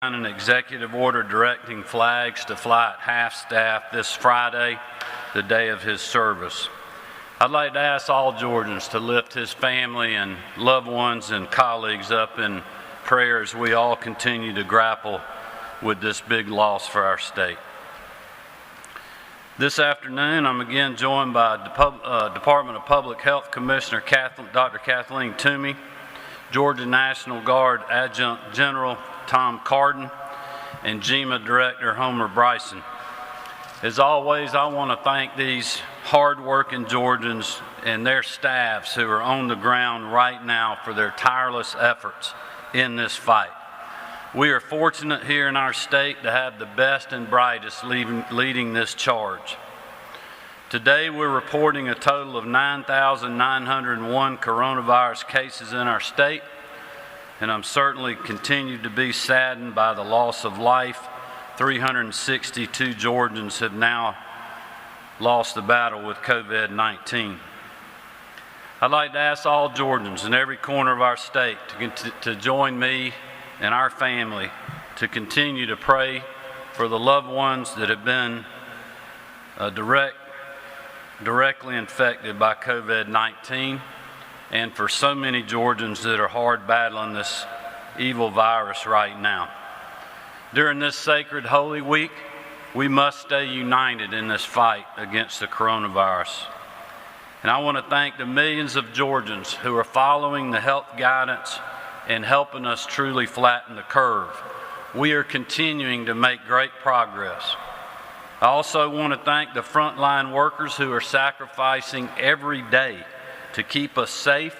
An executive order directing flags to fly at half-staff this Friday, the day of his service. I'd like to ask all Georgians to lift his family and loved ones and colleagues up in prayer as we all continue to grapple with this big loss for our state. This afternoon, I'm again joined by Department of Public Health Commissioner Dr. Kathleen Toomey, Georgia National Guard Adjutant General Tom Carden, and GEMA Director Homer Bryson. As always, I want to thank these hard-working Georgians and their staffs who are on the ground right now for their tireless efforts in this fight. We are fortunate here in our state to have the best and brightest leading this charge. Today, we're reporting a total of 9,901 coronavirus cases in our state, and I'm certainly continued to be saddened by the loss of life. 362 Georgians have now lost the battle with COVID-19. I'd like to ask all Georgians in every corner of our state to join me and our family to continue to pray for the loved ones that have been directly infected by COVID-19, and for so many Georgians that are hard battling this evil virus right now. During this sacred Holy Week, we must stay united in this fight against the coronavirus. And I want to thank the millions of Georgians who are following the health guidance and helping us truly flatten the curve. We are continuing to make great progress. I also want to thank the frontline workers who are sacrificing every day to keep us safe,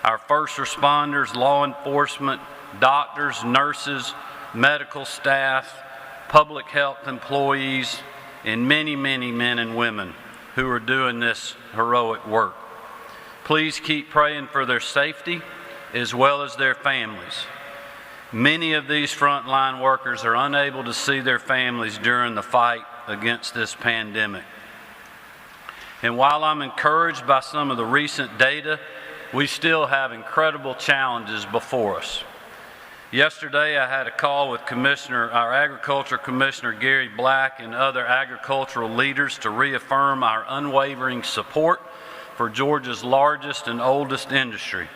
our first responders, law enforcement, doctors, nurses, medical staff, public health employees, and many, many men and women who are doing this heroic work. Please keep praying for their safety as well as their families. Many of these frontline workers are unable to see their families during the fight against this pandemic. And while I'm encouraged by some of the recent data, we still have incredible challenges before us. Yesterday, I had a call with our Agriculture Commissioner Gary Black and other agricultural leaders to reaffirm our unwavering support for Georgia's largest and oldest industry.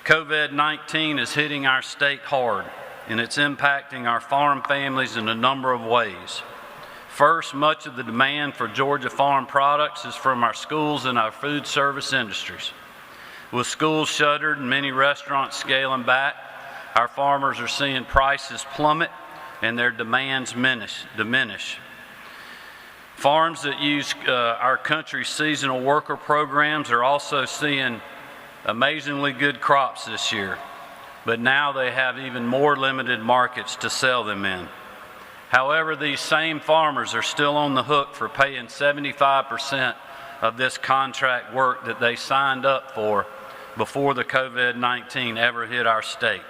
COVID-19 is hitting our state hard, and it's impacting our farm families in a number of ways. First, much of the demand for Georgia farm products is from our schools and our food service industries. With schools shuttered and many restaurants scaling back, our farmers are seeing prices plummet and their demands diminish. Farms that use our country's seasonal worker programs are also seeing amazingly good crops this year, but now they have even more limited markets to sell them in. However, these same farmers are still on the hook for paying 75% of this contract work that they signed up for before the COVID-19 ever hit our state.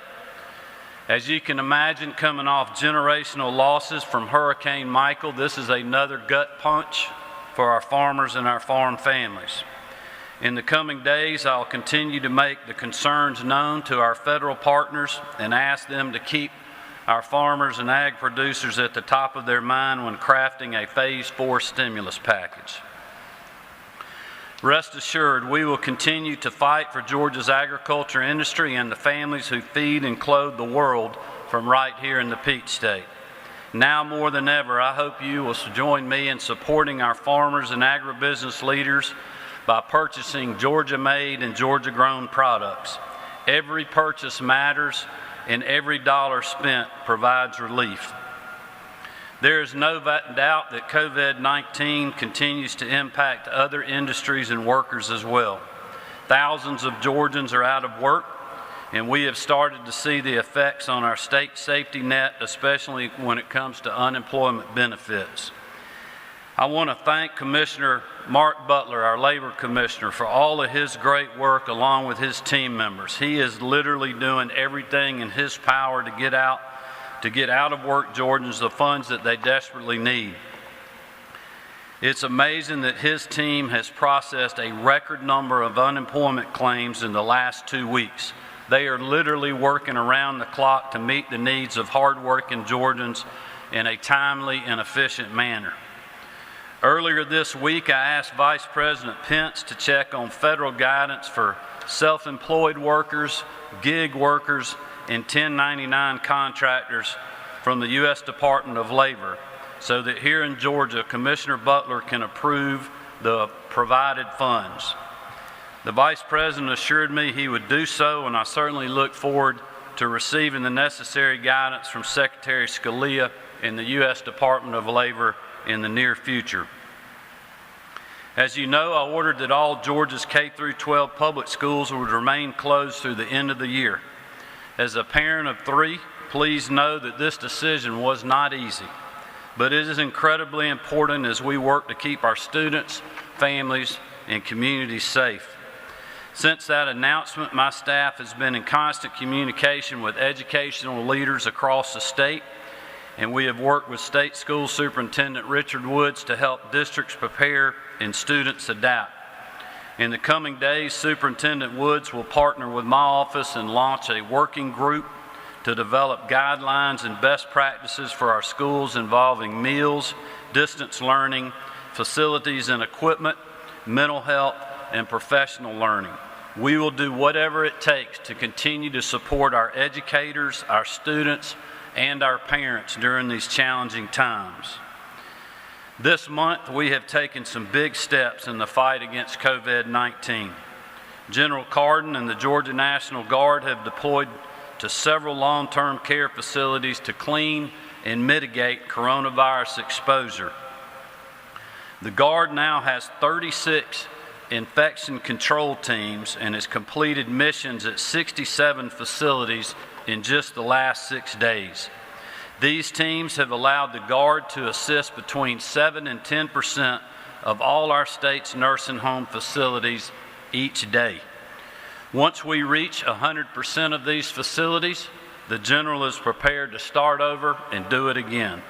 As you can imagine, coming off generational losses from Hurricane Michael, this is another gut punch for our farmers and our farm families. In the coming days, I'll continue to make the concerns known to our federal partners and ask them to keep our farmers and ag producers at the top of their mind when crafting a Phase 4 stimulus package. Rest assured, we will continue to fight for Georgia's agriculture industry and the families who feed and clothe the world from right here in the Peach State. Now more than ever, I hope you will join me in supporting our farmers and agribusiness leaders by purchasing Georgia-made and Georgia-grown products. Every purchase matters, and every dollar spent provides relief. There is no doubt that COVID-19 continues to impact other industries and workers as well. Thousands of Georgians are out of work, and we have started to see the effects on our state safety net, especially when it comes to unemployment benefits. I want to thank Commissioner Mark Butler, our Labor Commissioner, for all of his great work along with his team members. He is literally doing everything in his power to get out of work Georgians the funds that they desperately need. It's amazing that his team has processed a record number of unemployment claims in the last 2 weeks, They are literally working around the clock to meet the needs of hardworking Georgians in a timely and efficient manner. Earlier this week, I asked Vice President Pence to check on federal guidance for self-employed workers, gig workers, and 1099 contractors from the U.S. Department of Labor, so that here in Georgia, Commissioner Butler can approve the provided funds. The Vice President assured me he would do so, and I certainly look forward to receiving the necessary guidance from Secretary Scalia and the U.S. Department of Labor in the near future. As you know, I ordered that all Georgia's K-12 public schools would remain closed through the end of the year. As a parent of 3, please know that this decision was not easy, but it is incredibly important as we work to keep our students, families, and communities safe. Since that announcement, my staff has been in constant communication with educational leaders across the state, and we have worked with State School Superintendent Richard Woods to help districts prepare and students adapt. In the coming days, Superintendent Woods will partner with my office and launch a working group to develop guidelines and best practices for our schools involving meals, distance learning, facilities and equipment, mental health, and professional learning. We will do whatever it takes to continue to support our educators, our students, and our parents during these challenging times. This month, we have taken some big steps in the fight against COVID-19. General Cardin and the Georgia National Guard have deployed to several long-term care facilities to clean and mitigate coronavirus exposure. The Guard now has 36 infection control teams and has completed missions at 67 facilities in just the last 6 days. These teams have allowed the Guard to assist between 7 and 10% of all our state's nursing home facilities each day. Once we reach 100% of these facilities, the General is prepared to start over and do it again.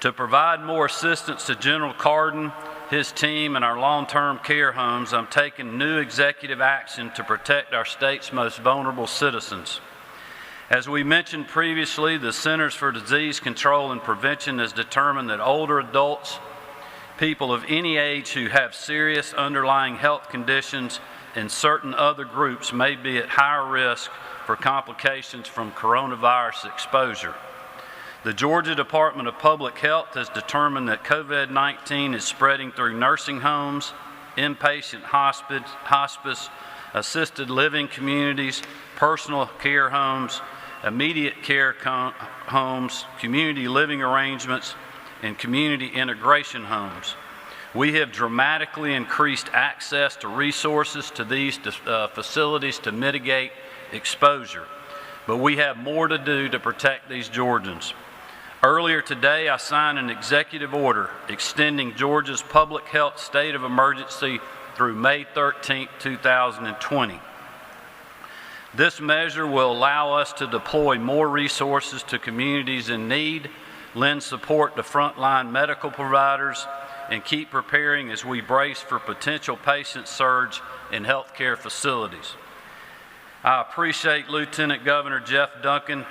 To provide more assistance to General Cardin, his team, and our long-term care homes, I'm taking new executive action to protect our state's most vulnerable citizens. As we mentioned previously, the Centers for Disease Control and Prevention has determined that older adults, people of any age who have serious underlying health conditions, and certain other groups may be at higher risk for complications from coronavirus exposure. The Georgia Department of Public Health has determined that COVID-19 is spreading through nursing homes, inpatient hospice, assisted living communities, personal care homes, immediate care homes, community living arrangements, and community integration homes. We have dramatically increased access to resources to these facilities to mitigate exposure, but we have more to do to protect these Georgians. Earlier today, I signed an executive order extending Georgia's public health state of emergency through May 13, 2020. This measure will allow us to deploy more resources to communities in need, lend support to frontline medical providers, and keep preparing as we brace for potential patient surge in healthcare facilities. I appreciate Lieutenant Governor Jeff Duncan,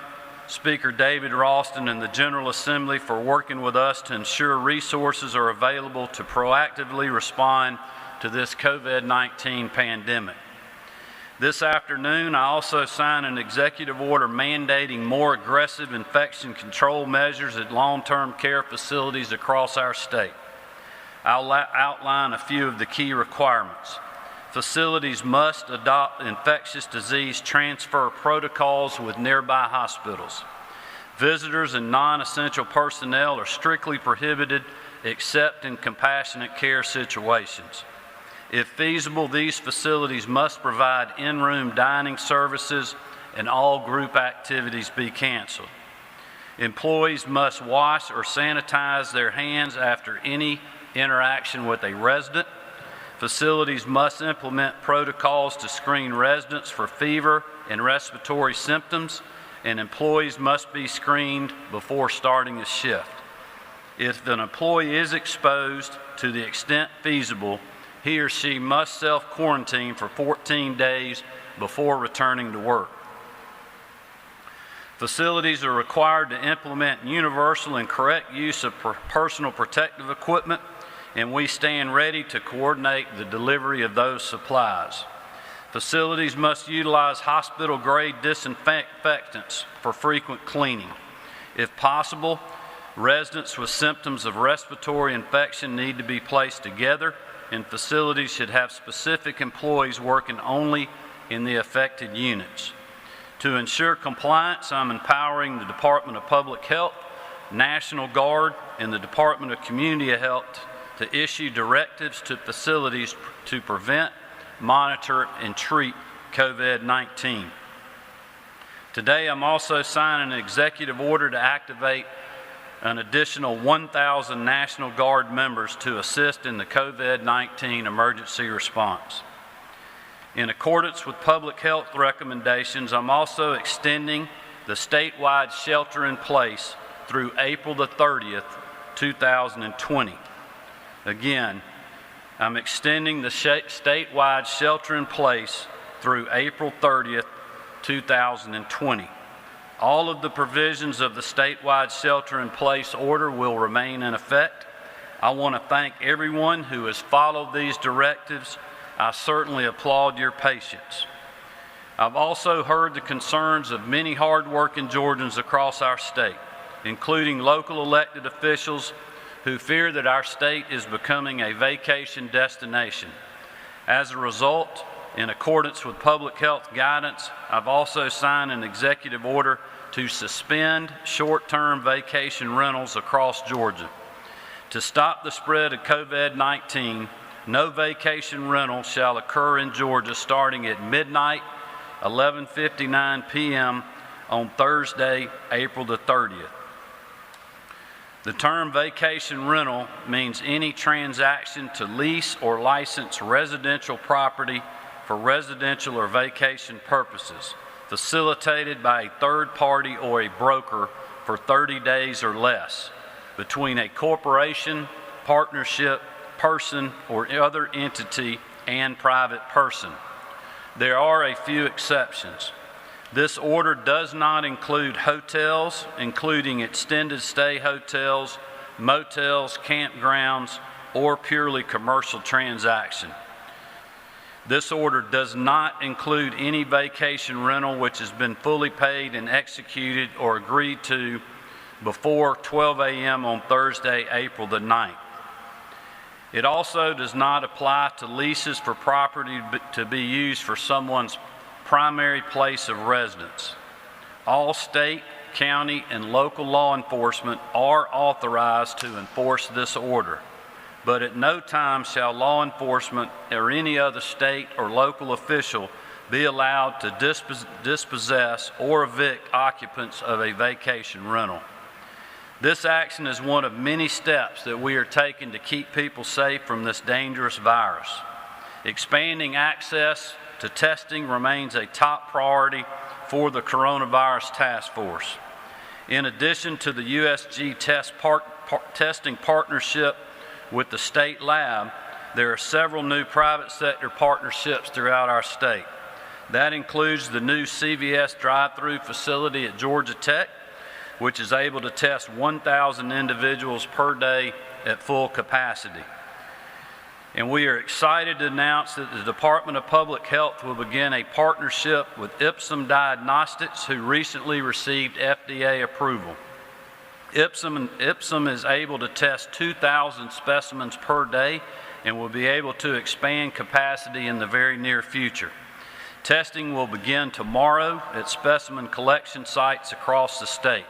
Speaker David Ralston, and the General Assembly for working with us to ensure resources are available to proactively respond to this COVID-19 pandemic. This afternoon, I also signed an executive order mandating more aggressive infection control measures at long-term care facilities across our state. I'll outline a few of the key requirements. Facilities must adopt infectious disease transfer protocols with nearby hospitals. Visitors and non-essential personnel are strictly prohibited except in compassionate care situations. If feasible, these facilities must provide in-room dining services and all group activities be canceled. Employees must wash or sanitize their hands after any interaction with a resident. Facilities must implement protocols to screen residents for fever and respiratory symptoms, and employees must be screened before starting a shift. If an employee is exposed to the extent feasible, he or she must self-quarantine for 14 days before returning to work. Facilities are required to implement universal and correct use of personal protective equipment, and we stand ready to coordinate the delivery of those supplies. Facilities must utilize hospital-grade disinfectants for frequent cleaning. If possible, residents with symptoms of respiratory infection need to be placed together, and facilities should have specific employees working only in the affected units. To ensure compliance, I'm empowering the Department of Public Health, National Guard, and the Department of Community Health to issue directives to facilities to prevent, monitor, and treat COVID-19. Today, I'm also signing an executive order to activate an additional 1,000 National Guard members to assist in the COVID-19 emergency response. In accordance with public health recommendations, I'm also extending the statewide shelter in place through April the 30th, 2020. Again, I'm extending the statewide shelter in place through April 30th, 2020. All of the provisions of the statewide shelter in place order will remain in effect. I want to thank everyone who has followed these directives. I certainly applaud your patience. I've also heard the concerns of many hard-working Georgians across our state, including local elected officials who fear that our state is becoming a vacation destination. As a result, in accordance with public health guidance, I've also signed an executive order to suspend short-term vacation rentals across Georgia. To stop the spread of COVID-19, no vacation rental shall occur in Georgia starting at midnight, 11:59 p.m. on Thursday, April the 30th. The term vacation rental means any transaction to lease or license residential property for residential or vacation purposes, facilitated by a third party or a broker for 30 days or less, between a corporation, partnership, person, or other entity and private person. There are a few exceptions. This order does not include hotels, including extended stay hotels, motels, campgrounds, or purely commercial transaction. This order does not include any vacation rental which has been fully paid and executed or agreed to before 12 a.m. on Thursday, April the 9th. It also does not apply to leases for property to be used for someone's primary place of residence. All state, county, and local law enforcement are authorized to enforce this order, but at no time shall law enforcement or any other state or local official be allowed to dispossess or evict occupants of a vacation rental. This action is one of many steps that we are taking to keep people safe from this dangerous virus. Expanding access to testing remains a top priority for the Coronavirus Task Force. In addition to the USG testing partnership with the state lab, there are several new private sector partnerships throughout our state. That includes the new CVS drive-through facility at Georgia Tech, which is able to test 1,000 individuals per day at full capacity. And we are excited to announce that the Department of Public Health will begin a partnership with Ipsum Diagnostics, who recently received FDA approval. Ipsum is able to test 2,000 specimens per day and will be able to expand capacity in the very near future. Testing will begin tomorrow at specimen collection sites across the state.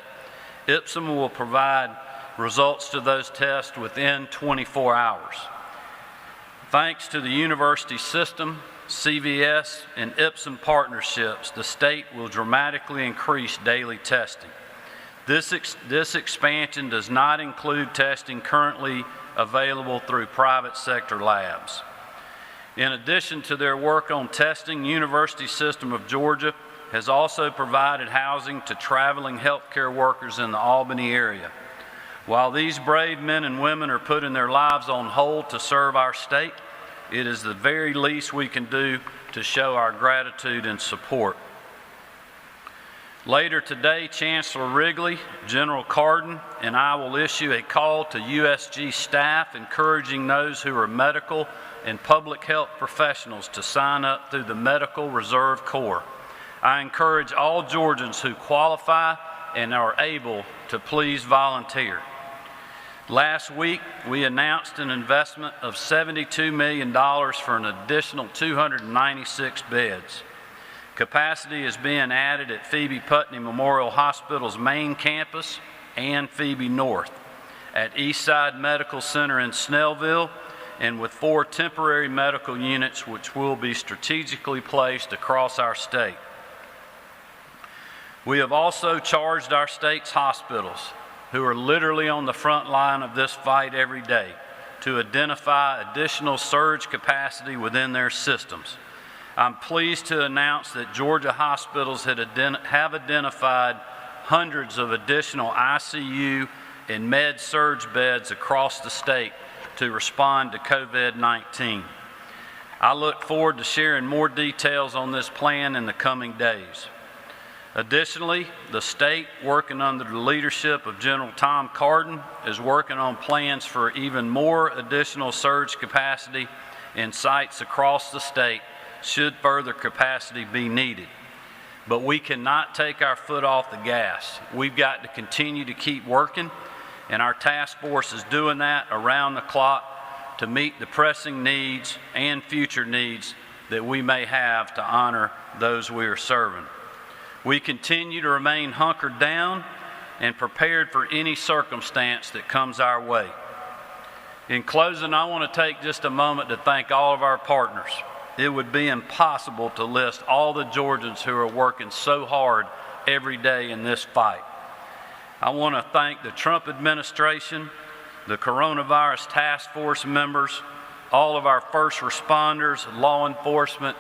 Ipsum will provide results to those tests within 24 hours. Thanks to the university system, CVS, and Ipsum partnerships, the state will dramatically increase daily testing. This expansion does not include testing currently available through private sector labs. In addition to their work on testing, University System of Georgia has also provided housing to traveling healthcare workers in the Albany area. While these brave men and women are putting their lives on hold to serve our state, it is the very least we can do to show our gratitude and support. Later today, Chancellor Wrigley, General Cardin, and I will issue a call to USG staff encouraging those who are medical and public health professionals to sign up through the Medical Reserve Corps. I encourage all Georgians who qualify and are able to please volunteer. Last week, we announced an investment of $72 million for an additional 296 beds. Capacity is being added at Phoebe Putney Memorial Hospital's main campus and Phoebe North, at Eastside Medical Center in Snellville, and with 4 temporary medical units which will be strategically placed across our state. We have also charged our state's hospitals, who are literally on the front line of this fight every day, to identify additional surge capacity within their systems. I'm pleased to announce that Georgia hospitals have identified hundreds of additional ICU and med-surg beds across the state to respond to COVID-19. I look forward to sharing more details on this plan in the coming days. Additionally, the state, working under the leadership of General Tom Cardin, is working on plans for even more additional surge capacity in sites across the state should further capacity be needed. But we cannot take our foot off the gas. We've got to continue to keep working, and our task force is doing that around the clock to meet the pressing needs and future needs that we may have to honor those we are serving. We continue to remain hunkered down and prepared for any circumstance that comes our way. In closing, I want to take just a moment to thank all of our partners. It would be impossible to list all the Georgians who are working so hard every day in this fight. I want to thank the Trump administration, the coronavirus task force members, all of our first responders, law enforcement,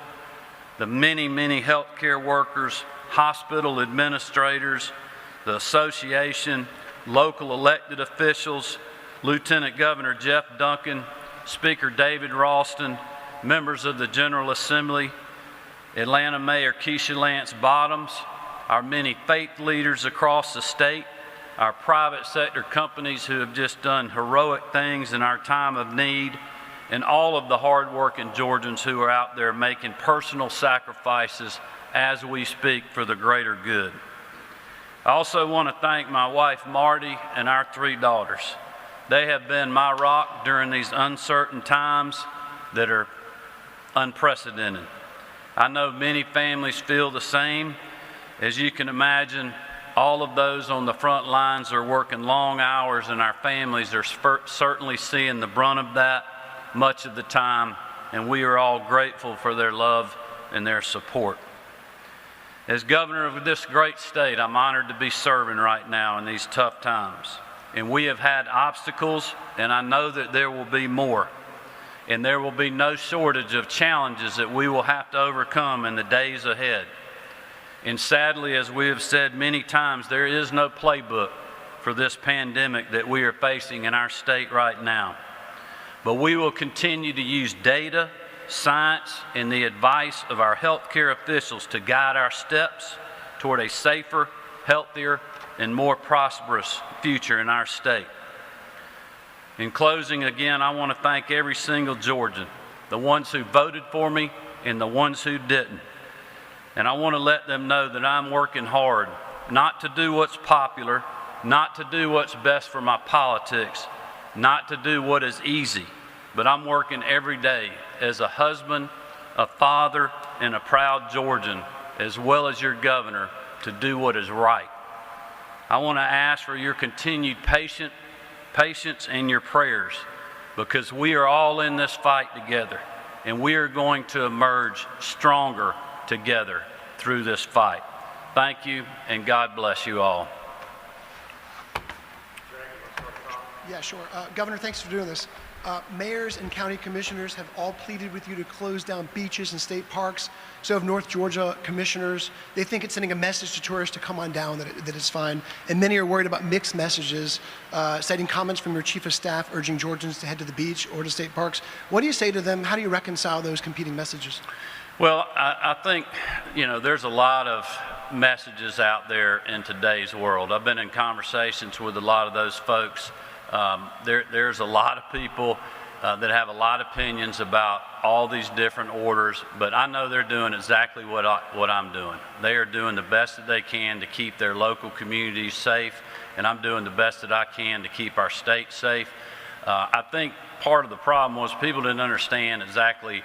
the many, many healthcare workers, hospital administrators, the association, local elected officials, Lieutenant Governor Jeff Duncan, Speaker David Ralston, members of the General Assembly, Atlanta Mayor Keisha Lance Bottoms, our many faith leaders across the state, our private sector companies who have just done heroic things in our time of need, and all of the hardworking Georgians who are out there making personal sacrifices as we speak for the greater good. I also want to thank my wife Marty and our 3 daughters. They have been my rock during these uncertain times that are unprecedented. I know many families feel the same. As you can imagine, all of those on the front lines are working long hours, and our families are certainly seeing the brunt of that much of the time, and we are all grateful for their love and their support. As governor of this great state, I'm honored to be serving right now in these tough times. And we have had obstacles, and I know that there will be more. And there will be no shortage of challenges that we will have to overcome in the days ahead. And sadly, as we have said many times, there is no playbook for this pandemic that we are facing in our state right now. But we will continue to use data, science, and the advice of our healthcare officials to guide our steps toward a safer, healthier, and more prosperous future in our state. In closing, again, I want to thank every single Georgian, the ones who voted for me and the ones who didn't. And I want to let them know that I'm working hard, not to do what's popular, not to do what's best for my politics, not to do what is easy, but I'm working every day as a husband, a father, and a proud Georgian, as well as your governor, to do what is right. I want to ask for your continued patience and your prayers, because we are all in this fight together, and we are going to emerge stronger together through this fight. Thank you, and God bless you all. Yeah, sure. Governor, thanks for doing this. Mayors and county commissioners have all pleaded with you to close down beaches and state parks. So have North Georgia commissioners. They think it's sending a message to tourists to come on down, that it's fine. And many are worried about mixed messages, citing comments from your chief of staff urging Georgians to head to the beach or to state parks. What do you say to them? How do you reconcile those competing messages? Well, I think, there's a lot of messages out there in today's world. I've been in conversations with a lot of those folks. There's a lot of people that have a lot of opinions about all these different orders, but I know they're doing exactly what I'm doing. They are doing the best that they can to keep their local communities safe, and I'm doing the best that I can to keep our state safe. I think part of the problem was people didn't understand exactly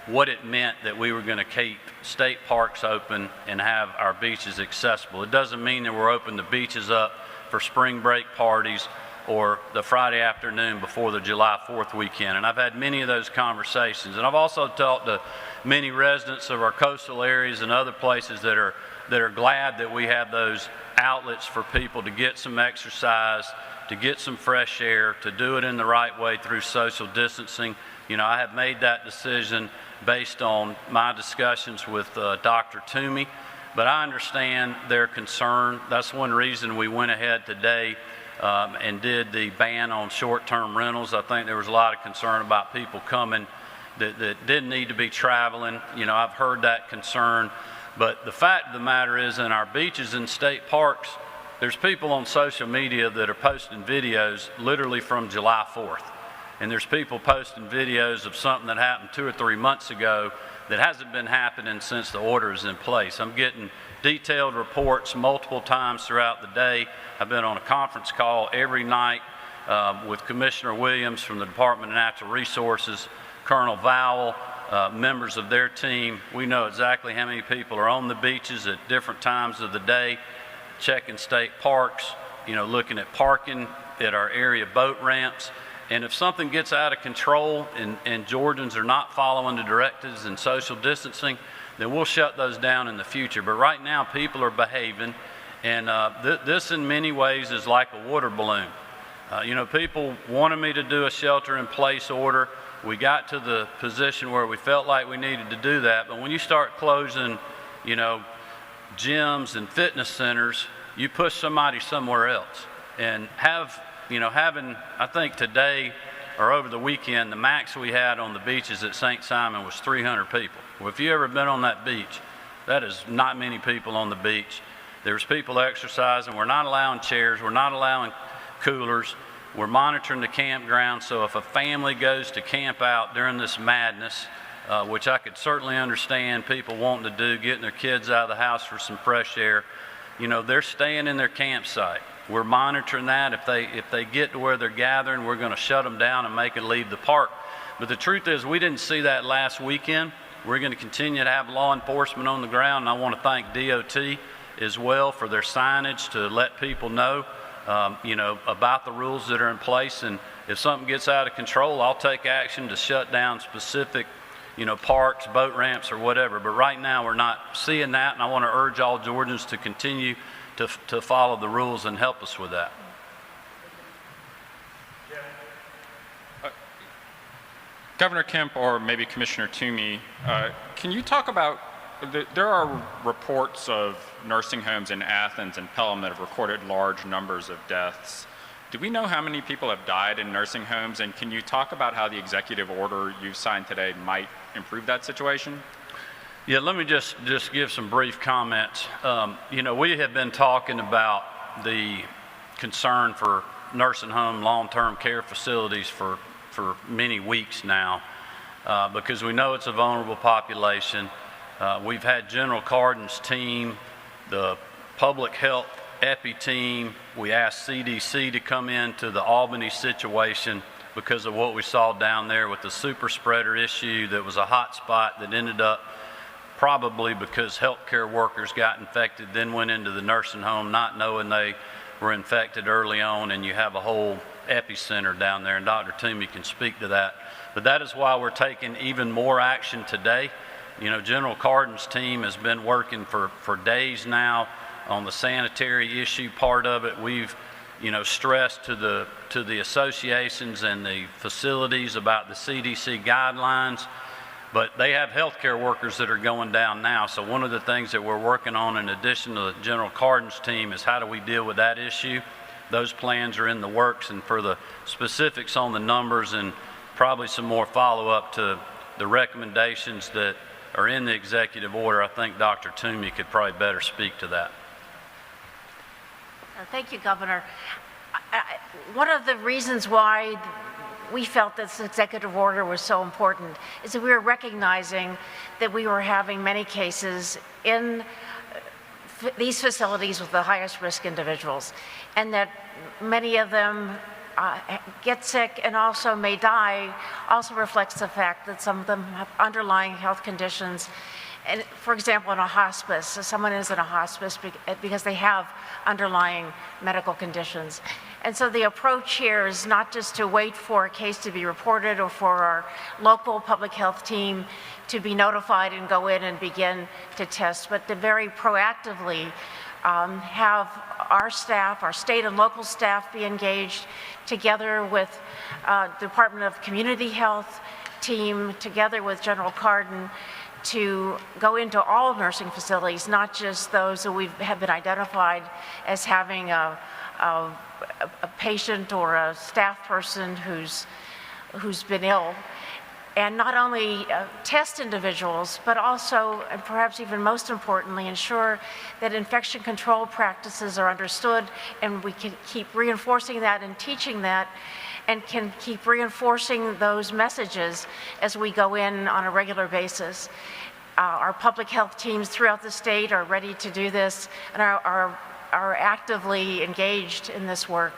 what it meant that we were going to keep state parks open and have our beaches accessible. It doesn't mean that we're opening the beaches up for spring break parties or the Friday afternoon before the July 4th weekend. And I've had many of those conversations. And I've also talked to many residents of our coastal areas and other places that are glad that we have those outlets for people to get some exercise, to get some fresh air, to do it in the right way through social distancing. I have made that decision based on my discussions with Dr. Toomey, but I understand their concern. That's one reason we went ahead today and did the ban on short-term rentals. I think there was a lot of concern about people coming that didn't need to be traveling. I've heard that concern, but the fact of the matter is, in our beaches and state parks, there's people on social media that are posting videos literally from July 4th. And there's people posting videos of something that happened 2 or 3 months ago that hasn't been happening since the order is in place. I'm getting detailed reports multiple times throughout the day. I've been on a conference call every night with Commissioner Williams from the Department of Natural Resources, Colonel Vowell, members of their team. We know exactly how many people are on the beaches at different times of the day, checking state parks, looking at parking at our area boat ramps. And if something gets out of control and Georgians are not following the directives and social distancing, then we'll shut those down in the future. But right now, people are behaving, and this in many ways is like a water balloon. People wanted me to do a shelter-in-place order. We got to the position where we felt like we needed to do that, but when you start closing, gyms and fitness centers, you push somebody somewhere else. And having, I think today or over the weekend, the max we had on the beaches at St. Simon was 300 people. Well, if you've ever been on that beach, that is not many people on the beach. There's people exercising. We're not allowing chairs. We're not allowing coolers. We're monitoring the campground. So if a family goes to camp out during this madness, which I could certainly understand people wanting to do, getting their kids out of the house for some fresh air, they're staying in their campsite. We're monitoring that. If they get to where they're gathering, we're going to shut them down and make it leave the park. But the truth is, we didn't see that last weekend. We're going to continue to have law enforcement on the ground, and I want to thank DOT as well for their signage to let people know, about the rules that are in place. And if something gets out of control, I'll take action to shut down specific, parks, boat ramps, or whatever. But right now, we're not seeing that, and I want to urge all Georgians to continue to follow the rules and help us with that. Governor Kemp, or maybe Commissioner Toomey, can you talk about, there are reports of nursing homes in Athens and Pelham that have recorded large numbers of deaths. Do we know how many people have died in nursing homes, and can you talk about how the executive order you've signed today might improve that situation? Yeah, let me just give some brief comments. We have been talking about the concern for nursing home, long-term care facilities for many weeks now because we know it's a vulnerable population. We've had General Cardin's team, the public health EPI team. We asked CDC to come into the Albany situation because of what we saw down there with the super spreader issue that was a hot spot that ended up probably because healthcare workers got infected, then went into the nursing home not knowing they were infected early on, and you have a whole epicenter down there, and Dr. Toomey can speak to that. But that is why we're taking even more action today. General Cardin's team has been working for days now on the sanitary issue part of it. We've stressed to the associations and the facilities about the CDC guidelines. But they have healthcare workers that are going down now. So one of the things that we're working on in addition to the General Cardin's team is how do we deal with that issue. Those plans are in the works, and for the specifics on the numbers and probably some more follow-up to the recommendations that are in the executive order. I think Dr. Toomey could probably better speak to that. Thank you, Governor. One of the reasons why we felt this executive order was so important is that we were recognizing that we were having many cases in these facilities with the highest risk individuals, and that many of them get sick and also may die, also reflects the fact that some of them have underlying health conditions. And for example, in a hospice, so someone is in a hospice because they have underlying medical conditions. And so the approach here is not just to wait for a case to be reported or for our local public health team to be notified and go in and begin to test, but to very proactively have our staff, our state and local staff be engaged together with Department of Community Health team, together with General Cardin, to go into all nursing facilities, not just those that have been identified as having a patient or a staff person who's been ill, and not only test individuals, but also, and perhaps even most importantly, ensure that infection control practices are understood, and we can keep reinforcing that and teaching that, and can keep reinforcing those messages as we go in on a regular basis. Our public health teams throughout the state are ready to do this and are actively engaged in this work.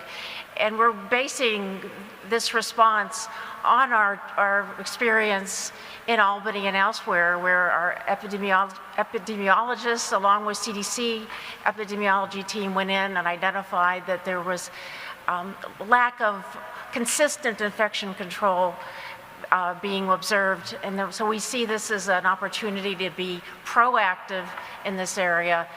And we're basing this response on our experience in Albany and elsewhere, where our epidemiologists, along with CDC epidemiology team, went in and identified that there was lack of consistent infection control being observed. And so we see this as an opportunity to be proactive in this area,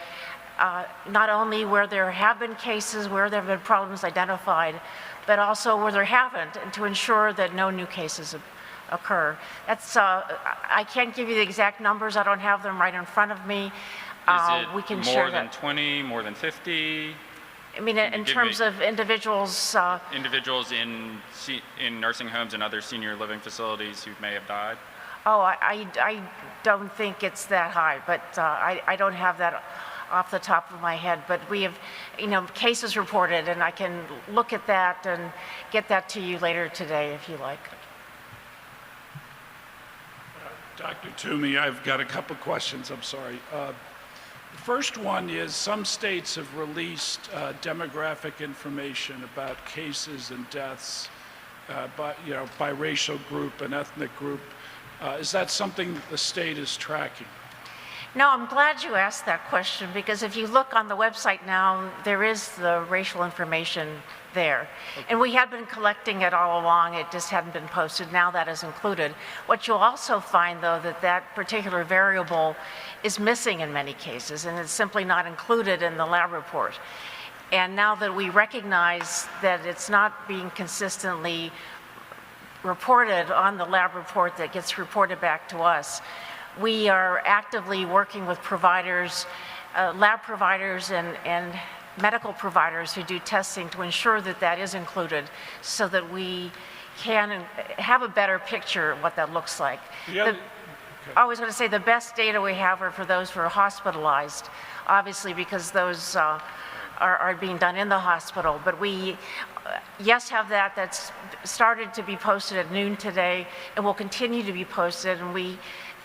not only where there have been cases, where there have been problems identified, but also where there haven't, and to ensure that no new cases occur. That's, I can't give you the exact numbers. I don't have them right in front of me. We can share more than that. 20, more than 50? I mean, in terms of individuals. Individuals in nursing homes and other senior living facilities who may have died? Oh, I don't think it's that high, but I don't have that off the top of my head. But we have, cases reported, and I can look at that and get that to you later today if you like. Dr. Toomey, I've got a couple questions, I'm sorry. The first one is some states have released demographic information about cases and deaths by racial group and ethnic group. Is that something that the state is tracking? No, I'm glad you asked that question, because if you look on the website now, there is the racial information there. Okay. And we had been collecting it all along, it just hadn't been posted. Now that is included. What you'll also find, though, that particular variable is missing in many cases, and it's simply not included in the lab report. And now that we recognize that it's not being consistently reported on the lab report that gets reported back to us, we are actively working with providers, lab providers and medical providers who do testing to ensure that that is included, so that we can have a better picture of what that looks like. I was going to say the best data we have are for those who are hospitalized, obviously, because those are being done in the hospital. But we, yes, have that. That's started to be posted at noon today and will continue to be posted. And we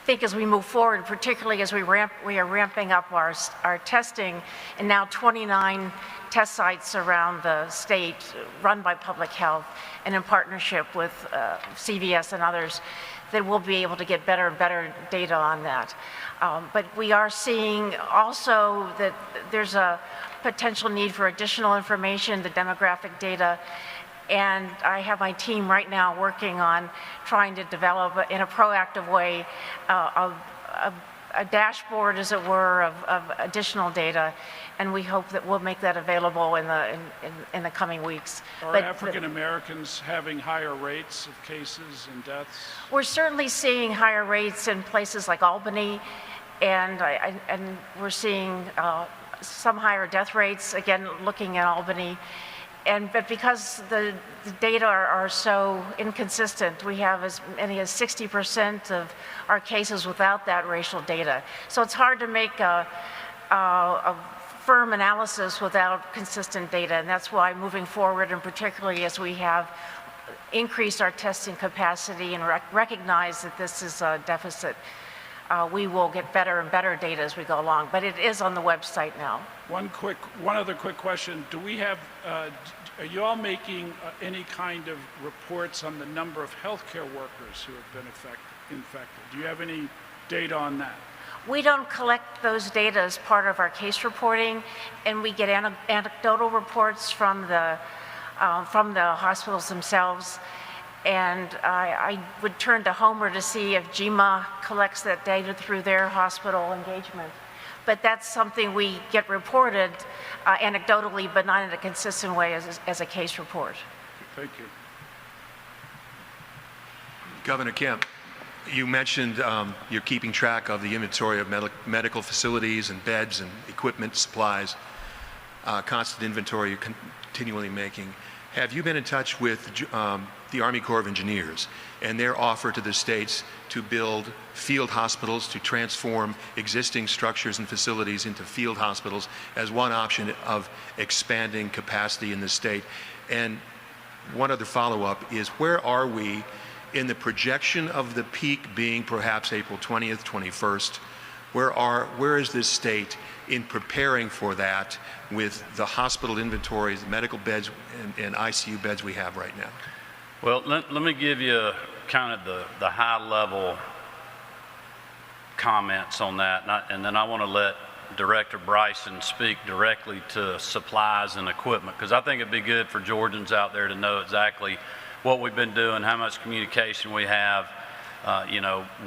think as we move forward, particularly as we are ramping up our testing, and now 29 test sites around the state run by public health and in partnership with CVS and others, that we'll be able to get better and better data on that. But we are seeing also that there's a potential need for additional information, the demographic data. And I have my team right now working on trying to develop, in a proactive way, a dashboard, as it were, of additional data, and we hope that we'll make that available in the coming weeks. Are African Americans having higher rates of cases and deaths? We're certainly seeing higher rates in places like Albany, and we're seeing some higher death rates, again, looking at Albany. But because the data are so inconsistent, we have as many as 60% of our cases without that racial data. So it's hard to make a firm analysis without consistent data, and that's why moving forward, and particularly as we have increased our testing capacity and recognize that this is a deficit, we will get better and better data as we go along. But it is on the website now. One other quick question. Do we have, are you all making any kind of reports on the number of healthcare workers who have been infected? Do you have any data on that? We don't collect those data as part of our case reporting, and we get anecdotal reports from the hospitals themselves. And I would turn to Homer to see if GMA collects that data through their hospital engagement. But that's something we get reported anecdotally, but not in a consistent way as a case report. Thank you. Governor Kemp, you mentioned you're keeping track of the inventory of medical facilities and beds and equipment, supplies, constant inventory you're continually making. Have you been in touch with the Army Corps of Engineers and their offer to the states to build field hospitals, to transform existing structures and facilities into field hospitals as one option of expanding capacity in the state? And one other follow-up is, where are we in the projection of the peak being perhaps April 20th, 21st? Where is this state in preparing for that with the hospital inventories, medical beds, and ICU beds we have right now? Well, let me give you kind of the high-level comments on that, and then I want to let Director Bryson speak directly to supplies and equipment, because I think it'd be good for Georgians out there to know exactly what we've been doing, how much communication we have,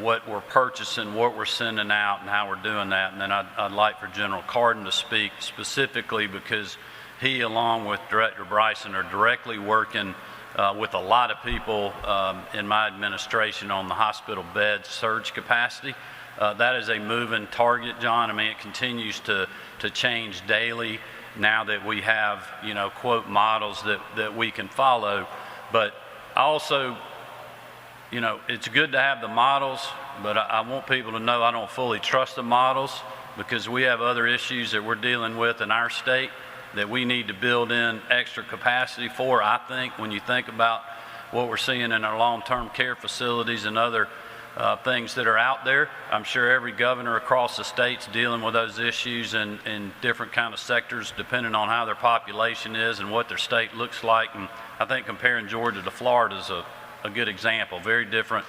what we're purchasing, what we're sending out, and how we're doing that. And then I'd like for General Cardin to speak specifically, because he, along with Director Bryson, are directly working with a lot of people in my administration on the hospital bed surge capacity. That is a moving target, John. I mean, it continues to change daily now that we have, quote, models that we can follow. But also, it's good to have the models, but I want people to know I don't fully trust the models, because we have other issues that we're dealing with in our state that we need to build in extra capacity for. I think when you think about what we're seeing in our long-term care facilities and other things that are out there, I'm sure every governor across the state's dealing with those issues in different kind of sectors depending on how their population is and what their state looks like. And I think comparing Georgia to Florida is a good example. Very different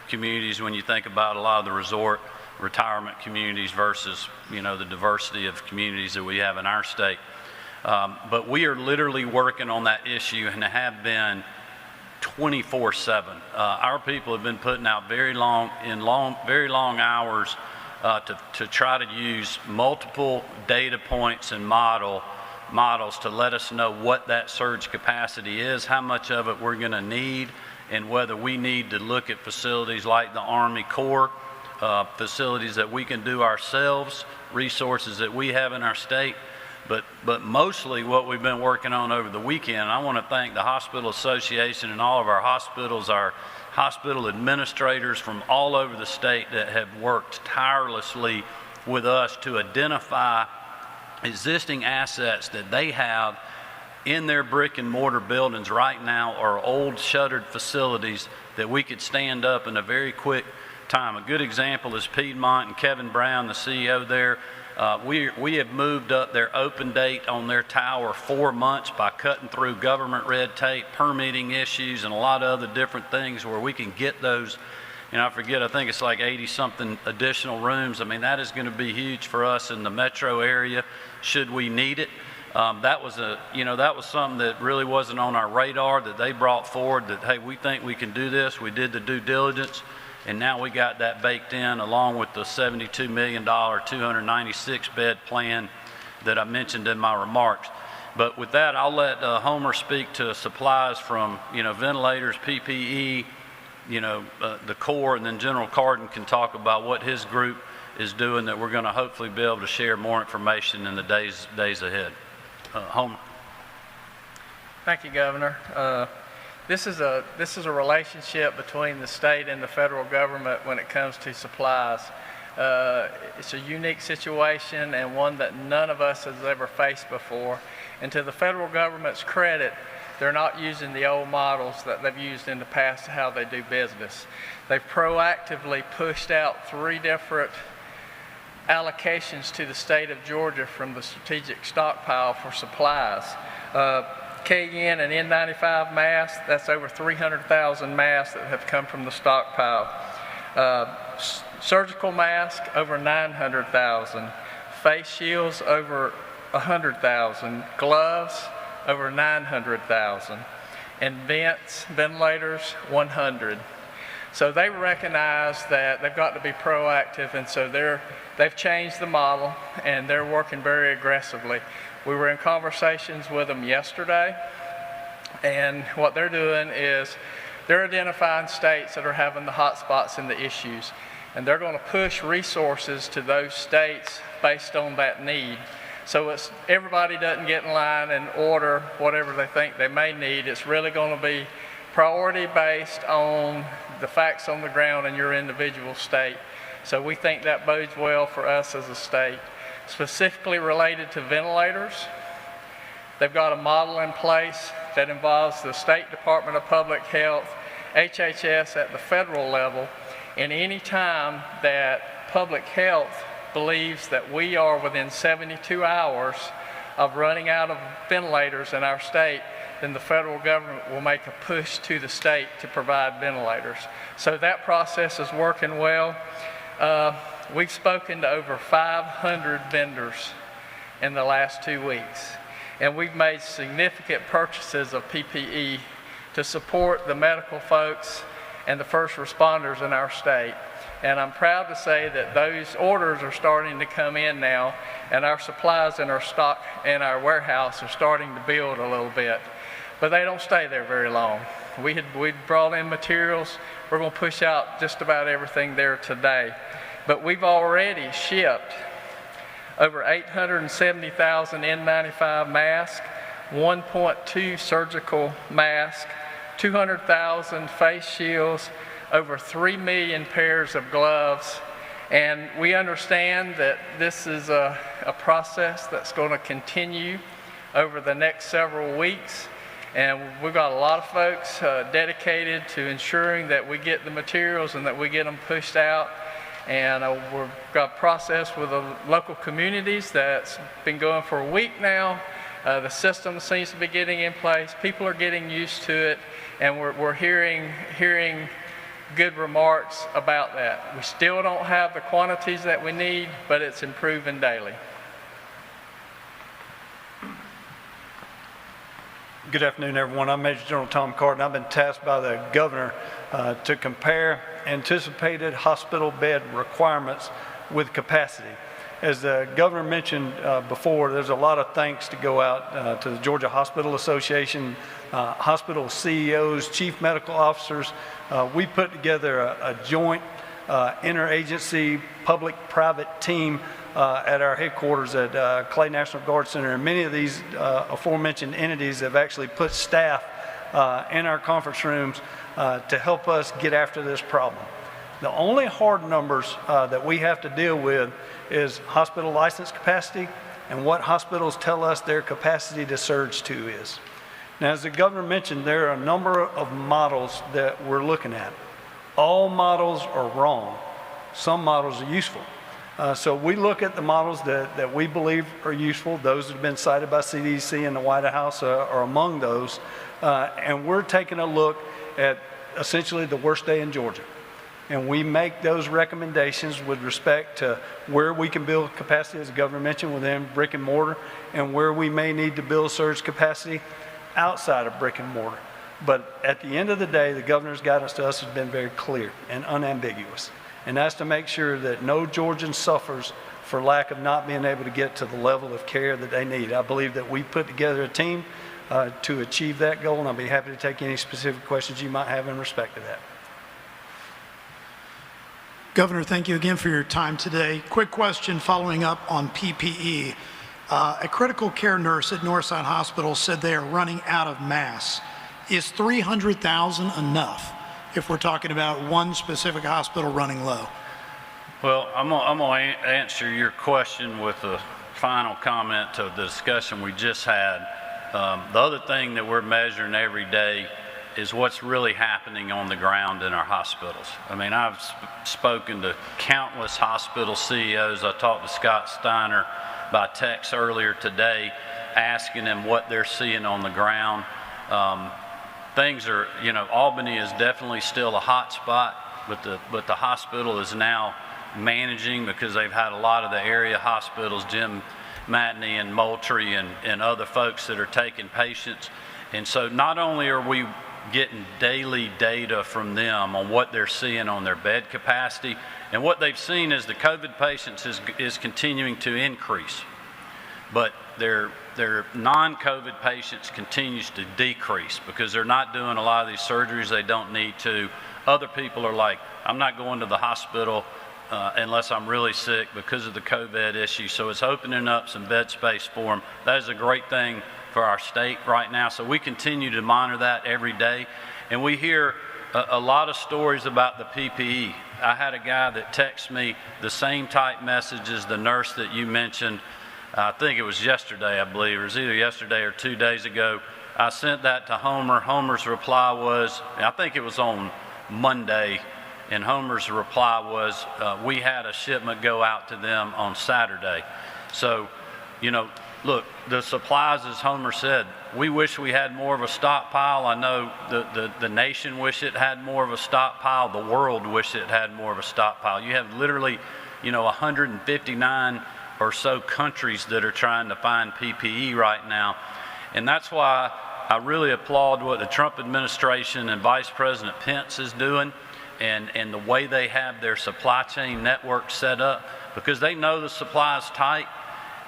communities when you think about a lot of the resort retirement communities versus the diversity of communities that we have in our state. But we are literally working on that issue and have been 24/7. Our people have been putting out very long hours to try to use multiple data points and models to let us know what that surge capacity is, how much of it we're going to need, and whether we need to look at facilities like the Army Corps, facilities that we can do ourselves, resources that we have in our state. But mostly what we've been working on over the weekend, I want to thank the Hospital Association and all of our hospitals, our hospital administrators from all over the state that have worked tirelessly with us to identify existing assets that they have in their brick and mortar buildings right now, or old shuttered facilities that we could stand up in a very quick time. A good example is Piedmont, and Kevin Brown, the CEO there. We have moved up their open date on their tower 4 months by cutting through government red tape, permitting issues, and a lot of other different things where we can get those. I think it's like 80-something additional rooms. I mean, that is going to be huge for us in the metro area should we need it. That was something that really wasn't on our radar that they brought forward, that, hey, we think we can do this. We did the due diligence. And now we got that baked in along with the $72 million, 296-bed plan that I mentioned in my remarks. But with that, I'll let Homer speak to supplies from, ventilators, PPE, the Corps, and then General Cardin can talk about what his group is doing that we're going to hopefully be able to share more information in the days ahead. Homer. Thank you, Governor. This is a relationship between the state and the federal government when it comes to supplies. It's a unique situation and one that none of us has ever faced before. And to the federal government's credit, they're not using the old models that they've used in the past to how they do business. They've proactively pushed out 3 different allocations to the state of Georgia from the strategic stockpile for supplies. KN and N95 masks, that's over 300,000 masks that have come from the stockpile. Surgical masks, over 900,000. Face shields, over 100,000. Gloves, over 900,000. And ventilators, 100. So they recognize that they've got to be proactive, and so they've changed the model, and they're working very aggressively. We were in conversations with them yesterday, and what they're doing is they're identifying states that are having the hot spots and the issues, and they're going to push resources to those states based on that need. So everybody doesn't get in line and order whatever they think they may need. It's really going to be priority based on the facts on the ground in your individual state. So we think that bodes well for us as a state. Specifically related to ventilators, they've got a model in place that involves the State Department of Public Health, HHS at the federal level, and any time that public health believes that we are within 72 hours of running out of ventilators in our state, then the federal government will make a push to the state to provide ventilators. So that process is working well. We've spoken to over 500 vendors in the last 2 weeks, and we've made significant purchases of PPE to support the medical folks and the first responders in our state. And I'm proud to say that those orders are starting to come in now, and our supplies in our stock in our warehouse are starting to build a little bit. But they don't stay there very long. We brought in materials. We're going to push out just about everything there today. But we've already shipped over 870,000 N95 masks, 1.2 surgical masks, 200,000 face shields, over 3 million pairs of gloves. And we understand that this is a process that's going to continue over the next several weeks. And we've got a lot of folks dedicated to ensuring that we get the materials and that we get them pushed out. And we've got a process with the local communities that's been going for a week now. The system seems to be getting in place. People are getting used to it, and we're hearing good remarks about that. We still don't have the quantities that we need, but it's improving daily. Good afternoon, everyone. I'm Major General Tom Carter. I've been tasked by the governor to compare anticipated hospital bed requirements with capacity. As the governor mentioned before, there's a lot of thanks to go out to the Georgia Hospital Association, hospital CEOs, chief medical officers. We put together a joint interagency public-private team at our headquarters at Clay National Guard Center, and many of these aforementioned entities have actually put staff in our conference rooms to help us get after this problem. The only hard numbers that we have to deal with is hospital license capacity and what hospitals tell us their capacity to surge to is. Now, as the governor mentioned, there are a number of models that we're looking at. All models are wrong. Some models are useful. So we look at the models that we believe are useful. Those that have been cited by CDC and the White House are among those. And we're taking a look at essentially the worst day in Georgia. And we make those recommendations with respect to where we can build capacity, as the governor mentioned, within brick and mortar, and where we may need to build surge capacity outside of brick and mortar. But at the end of the day, the governor's guidance to us has been very clear and unambiguous. And that's to make sure that no Georgian suffers for lack of not being able to get to the level of care that they need. I believe that we put together a team to achieve that goal, and I'll be happy to take any specific questions you might have in respect to that. Governor, thank you again for your time today. Quick question following up on PPE. A critical care nurse at Northside Hospital said they are running out of masks. Is 300,000 enough if we're talking about one specific hospital running low? Well, I'm going to answer your question with a final comment to the discussion we just had. The other thing that we're measuring every day is what's really happening on the ground in our hospitals. I mean, I've spoken to countless hospital CEOs. I talked to Scott Steiner by text earlier today, asking them what they're seeing on the ground. Things are, Albany is definitely still a hot spot, but the hospital is now managing because they've had a lot of the area hospitals, Jim Matney and Moultrie and other folks that are taking patients. And so not only are we getting daily data from them on what they're seeing on their bed capacity, and what they've seen is the COVID patients is continuing to increase, but their non-COVID patients continues to decrease because they're not doing a lot of these surgeries they don't need to. Other people are like, I'm not going to the hospital unless I'm really sick because of the COVID issue. So it's opening up some bed space for them. That is a great thing for our state right now. So we continue to monitor that every day. And we hear a lot of stories about the PPE. I had a guy that texted me the same type message as the nurse that you mentioned. I think it was yesterday, I believe. It was either yesterday or 2 days ago. I sent that to Homer. Homer's reply was, I think it was on Monday, and Homer's reply was, we had a shipment go out to them on Saturday. So, look, the supplies, as Homer said, we wish we had more of a stockpile. I know the nation wish it had more of a stockpile. The world wish it had more of a stockpile. You have literally, 159 or so countries that are trying to find PPE right now. And that's why I really applaud what the Trump administration and Vice President Pence is doing and the way they have their supply chain network set up, because they know the supply is tight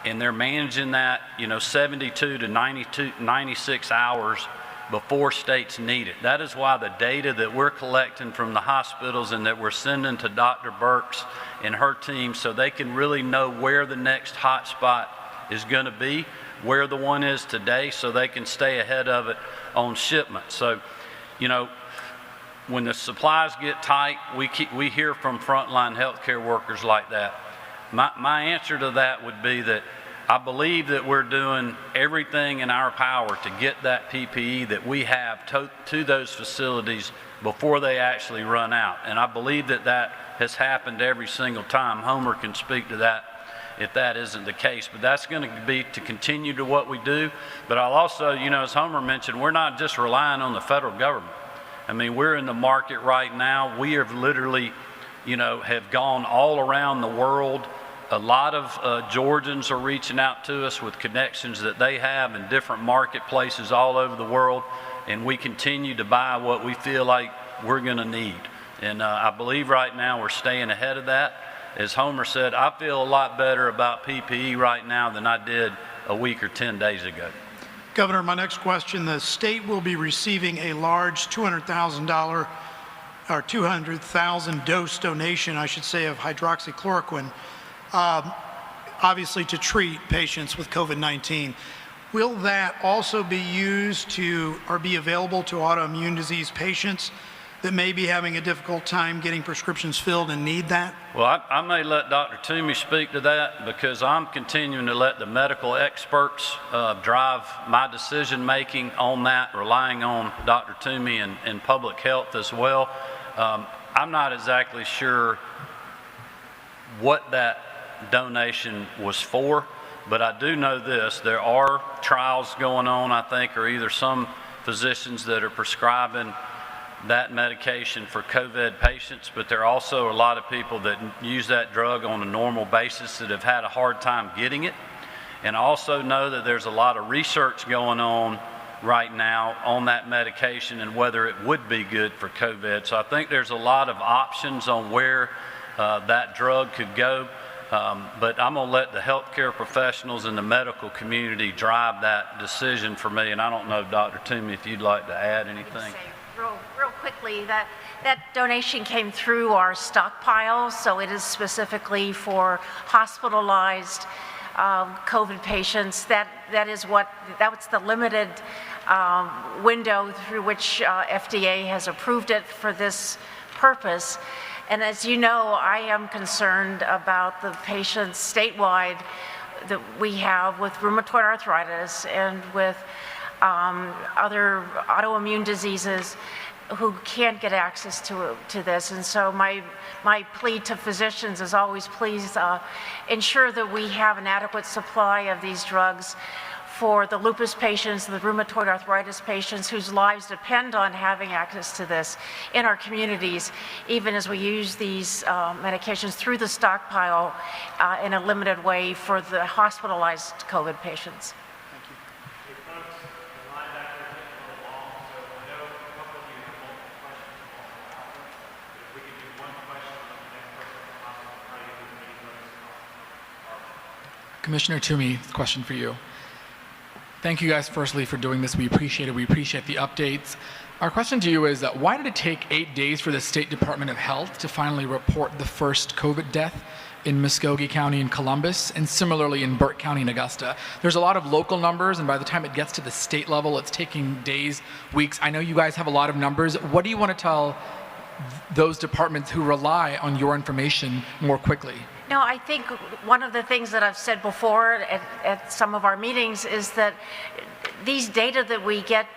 and they're managing that, 72 to 96 hours before states need it. That is why the data that we're collecting from the hospitals and that we're sending to Dr. Burks and her team so they can really know where the next hot spot is going to be, where the one is today, so they can stay ahead of it on shipment. So, when the supplies get tight, we hear from frontline healthcare workers like that. My answer to that would be that I believe that we're doing everything in our power to get that PPE that we have to those facilities before they actually run out. And I believe that that has happened every single time. Homer can speak to that if that isn't the case. But that's going to be to continue to what we do. But I'll also, as Homer mentioned, we're not just relying on the federal government. I mean, we're in the market right now. We have literally, have gone all around the world. A lot of Georgians are reaching out to us with connections that they have in different marketplaces all over the world, and we continue to buy what we feel like we're going to need. And I believe right now we're staying ahead of that. As Homer said, I feel a lot better about PPE right now than I did a week or 10 days ago. Governor, my next question, the state will be receiving a large $200,000 or 200,000 dose donation, I should say, of hydroxychloroquine, obviously to treat patients with COVID-19. Will that also be used to or be available to autoimmune disease patients that may be having a difficult time getting prescriptions filled and need that? Well, I may let Dr. Toomey speak to that because I'm continuing to let the medical experts drive my decision-making on that, relying on Dr. Toomey and public health as well. I'm not exactly sure what that donation was for, but I do know this. There are trials going on, I think, or either some physicians that are prescribing that medication for COVID patients, but there are also a lot of people that use that drug on a normal basis that have had a hard time getting it. And I also know that there's a lot of research going on right now on that medication and whether it would be good for COVID. So I think there's a lot of options on where that drug could go. But I'm going to let the healthcare professionals and the medical community drive that decision for me. And I don't know, Dr. Toomey, if you'd like to add anything. Real quickly, that donation came through our stockpile, so it is specifically for hospitalized COVID patients. That's the limited window through which FDA has approved it for this purpose. And as you know, I am concerned about the patients statewide that we have with rheumatoid arthritis and with other autoimmune diseases who can't get access to this. And so my plea to physicians is always, please ensure that we have an adequate supply of these drugs for the lupus patients, the rheumatoid arthritis patients whose lives depend on having access to this in our communities, even as we use these medications through the stockpile in a limited way for the hospitalized COVID patients. Commissioner Toomey, question for you. Thank you guys firstly for doing this. We appreciate it. We appreciate the updates. Our question to you is why did it take 8 days for the State Department of Health to finally report the first COVID death in Muskogee County and Columbus, and similarly in Burke County and Augusta? There's a lot of local numbers, and by the time it gets to the state level, it's taking days, weeks. I know you guys have a lot of numbers. What do you want to tell those departments who rely on your information more quickly? No, I think one of the things that I've said before at some of our meetings is that these data that we get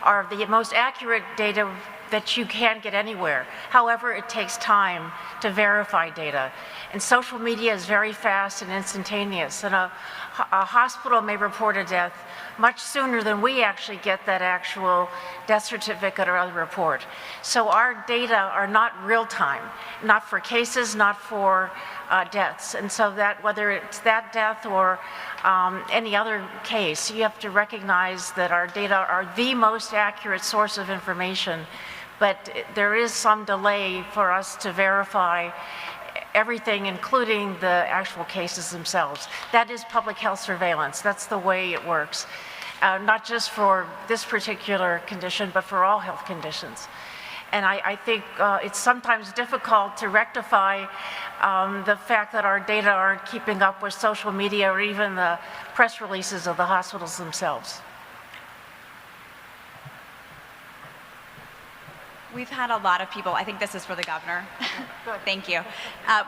are the most accurate data that you can get anywhere. However, it takes time to verify data. And social media is very fast and instantaneous. And a hospital may report a death much sooner than we actually get that actual death certificate or other report. So our data are not real time, not for cases, not for deaths. And so that whether it's that death or any other case, you have to recognize that our data are the most accurate source of information, but there is some delay for us to verify everything, including the actual cases themselves. That is public health surveillance. That's the way it works, not just for this particular condition, but for all health conditions. And I think it's sometimes difficult to rectify the fact that our data aren't keeping up with social media or even the press releases of the hospitals themselves. We've had a lot of people, I think this is for the governor. Thank you.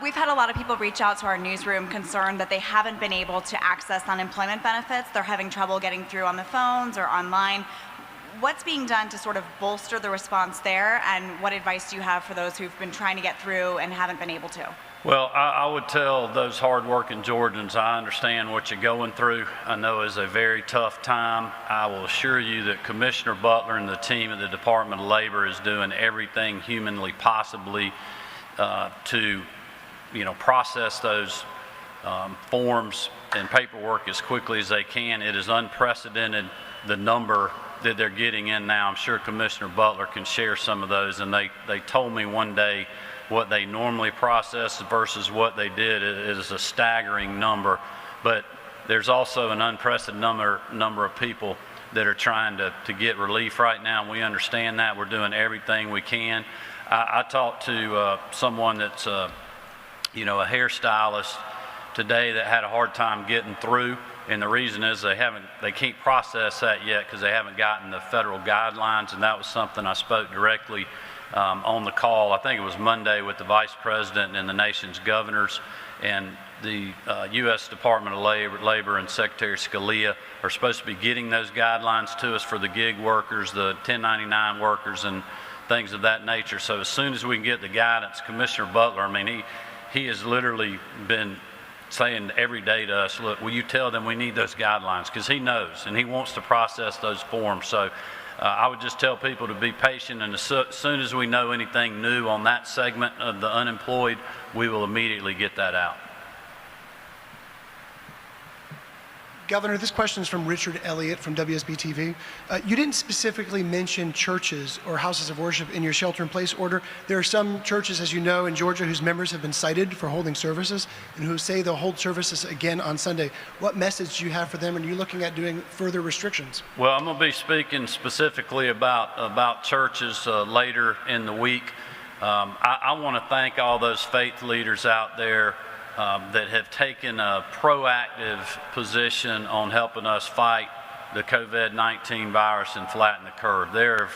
We've had a lot of people reach out to our newsroom concerned that they haven't been able to access unemployment benefits. They're having trouble getting through on the phones or online. What's being done to sort of bolster the response there, and what advice do you have for those who've been trying to get through and haven't been able to? Well, I would tell those hardworking Georgians, I understand what you're going through. I know it's a very tough time. I will assure you that Commissioner Butler and the team at the Department of Labor is doing everything humanly possibly to, process those forms and paperwork as quickly as they can. It is unprecedented, the number that they're getting in now. I'm sure Commissioner Butler can share some of those. And they told me one day what they normally process versus what they did is a staggering number. But there's also an unprecedented number of people that are trying to get relief right now. And we understand that. We're doing everything we can. I talked to someone that's, a hairstylist today that had a hard time getting through. And the reason is they can't process that yet because they haven't gotten the federal guidelines. And that was something I spoke directly on the call. I think it was Monday with the Vice President and the nation's governors, and the U.S. Department of Labor and Secretary Scalia are supposed to be getting those guidelines to us for the gig workers, the 1099 workers, and things of that nature. So as soon as we can get the guidance, Commissioner Butler, he has literally been saying every day to us, look, will you tell them we need those guidelines? Because he knows, and he wants to process those forms. So I would just tell people to be patient, and as soon as we know anything new on that segment of the unemployed, we will immediately get that out. Governor, this question is from Richard Elliott from WSB-TV. You didn't specifically mention churches or houses of worship in your shelter-in-place order. There are some churches, as you know, in Georgia whose members have been cited for holding services and who say they'll hold services again on Sunday. What message do you have for them? And are you looking at doing further restrictions? Well, I'm going to be speaking specifically about churches later in the week. I want to thank all those faith leaders out there that have taken a proactive position on helping us fight the COVID-19 virus and flatten the curve. There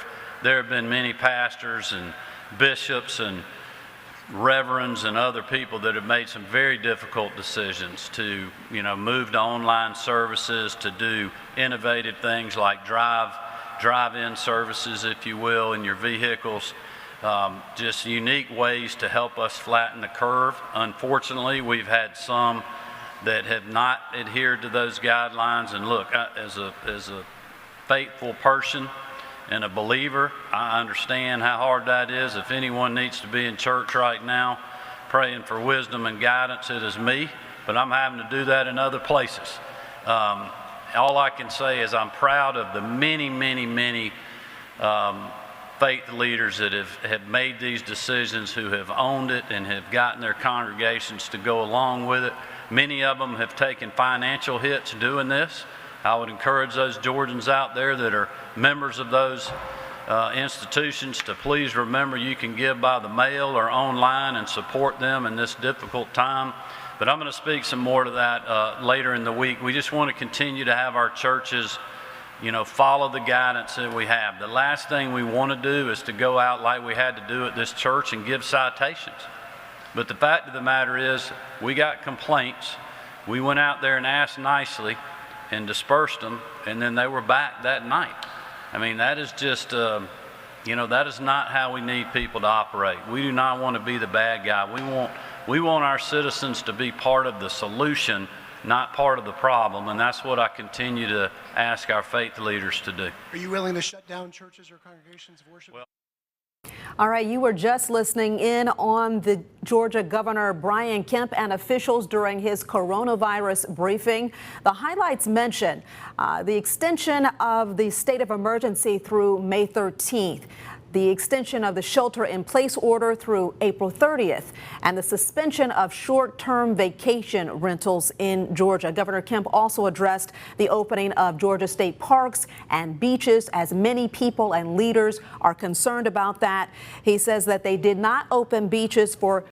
have been many pastors and bishops and reverends and other people that have made some very difficult decisions to, move to online services, to do innovative things like drive-in services, if you will, in your vehicles. Just unique ways to help us flatten the curve. Unfortunately, we've had some that have not adhered to those guidelines. And look, as a faithful person and a believer, I understand how hard that is. If anyone needs to be in church right now praying for wisdom and guidance, it is me, but I'm having to do that in other places. All I can say is I'm proud of the many faith leaders that have made these decisions, who have owned it and have gotten their congregations to go along with it. Many of them have taken financial hits doing this. I would encourage those Georgians out there that are members of those institutions to please remember you can give by the mail or online and support them in this difficult time. But I'm going to speak some more to that later in the week. We just want to continue to have our churches follow the guidance that we have. The last thing we want to do is to go out like we had to do at this church and give citations. But the fact of the matter is, we got complaints. We went out there and asked nicely and dispersed them, and then they were back that night. I mean, that is just, that is not how we need people to operate. We do not want to be the bad guy. We want our citizens to be part of the solution, not part of the problem, and that's what I continue to ask our faith leaders to do. Are you willing to shut down churches or congregations of worship? All right, you were just listening in on the Georgia Governor Brian Kemp and officials during his coronavirus briefing. The highlights mention the extension of the state of emergency through May 13th. The extension of the shelter-in-place order through April 30th, and the suspension of short-term vacation rentals in Georgia. Governor Kemp also addressed the opening of Georgia state parks and beaches, as many people and leaders are concerned about that. He says that they did not open beaches for